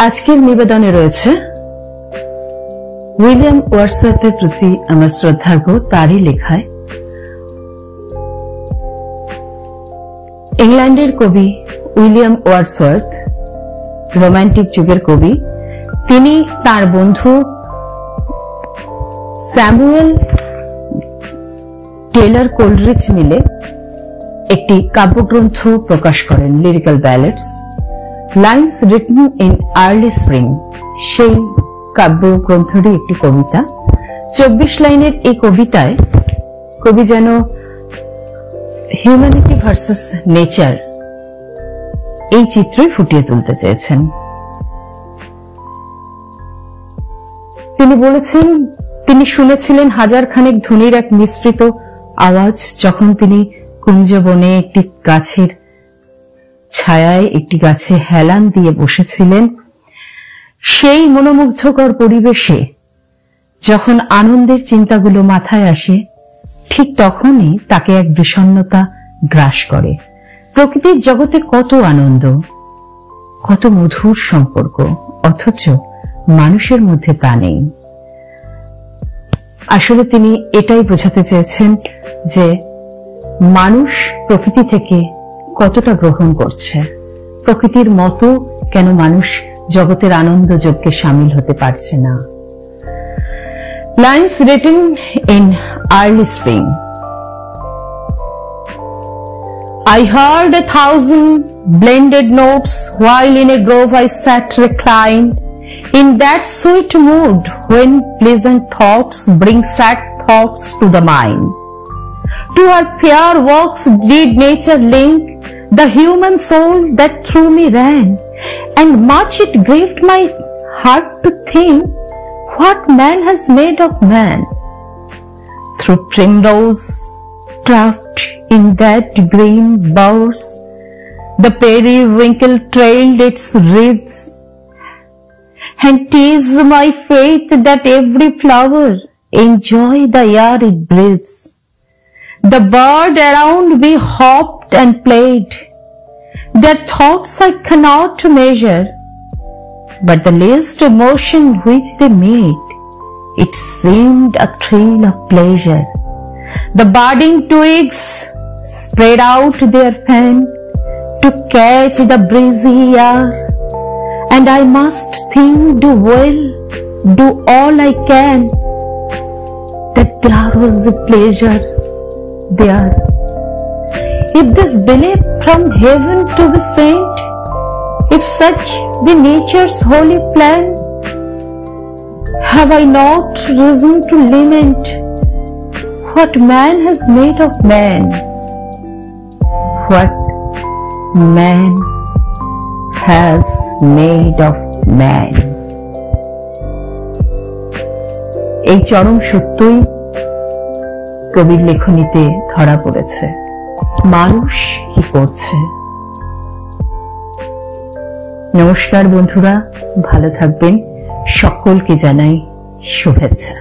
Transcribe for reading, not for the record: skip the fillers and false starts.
আজকের নিবেদনে রয়েছে উইলিয়াম ওয়ার্ডসওয়ার্থের প্রতি আমার শ্রদ্ধার্ঘ তারই লেখায় ইংল্যান্ডের কবি উইলিয়াম ওয়ার্ডসওয়ার্থ রোমান্টিক যুগের কবি। তিনি তার বন্ধু স্যামুয়েল টেলর কোলরিজ মিলে একটি কাব্যগ্রন্থ প্রকাশ করেন, lyrical ballads, lines written in early spring. সেই কাব্যগ্রন্থটি একটি কবিতা। 24 লাইনের এই কবিতায় কবি যেন হিউম্যানিটি ভার্সেস নেচার এই চিত্রই ফুটিয়ে তুলতে চেয়েছেন। তিনি বলেছেন, তিনি শুনেছিলেন হাজার খানেক ধ্বনির এক মিশ্রিত আওয়াজ যখন তিনি কুঞ্জবনে একটি গাছের ছায়ায় একটি গাছে হেলান দিয়ে বসেছিলেন। সেই মনোমুগ্ধকর পরিবেশে যখন আনন্দের চিন্তাগুলো মাথায় আসে, ঠিক তখনই তাকে এক বিষণ্ণতা গ্রাস করে। প্রকৃতির জগতে কত আনন্দ, কত মধুর সম্পর্ক, অথচ মানুষের মধ্যে তা নেই। আসলে তিনি এটাই বোঝাতে চেয়েছেন যে মানুষ প্রকৃতি থেকে কতটা গ্রহণ করছে, প্রকৃতির মতো কেন মানুষ জগতের আনন্দ যজ্ঞে সামিল হতে পারছে না। Lines written in early spring. I heard 1,000 blended notes while in a grove I sat reclined, in that sweet mood when pleasant thoughts bring sad thoughts to the mind. To her fair works did nature link the human soul that through me ran, and much it grieved my heart to think what man has made of man. Through primrose craft in that green bowers, the periwinkle trailed its wreaths, and 'tis my faith that every flower enjoy the air it breathes. The bird around me hopped and played, their thoughts I cannot measure, but the least emotion which they made, it seemed a thrill of pleasure. The budding twigs spread out their fan to catch the breezy air, and I must think, do well, do all I can, that there was a pleasure there. If this belief from heaven to be sent, if such be nature's holy plan, have I not reason to lament what man has made of man? What man has made of man? এই চরম সত্যই কবির লেখনীতে ধরা পড়েছে। মানুষ কি করছে? নমস্কার বন্ধুরা, ভালো থাকবেন। সকলকে জানাই শুভেচ্ছা।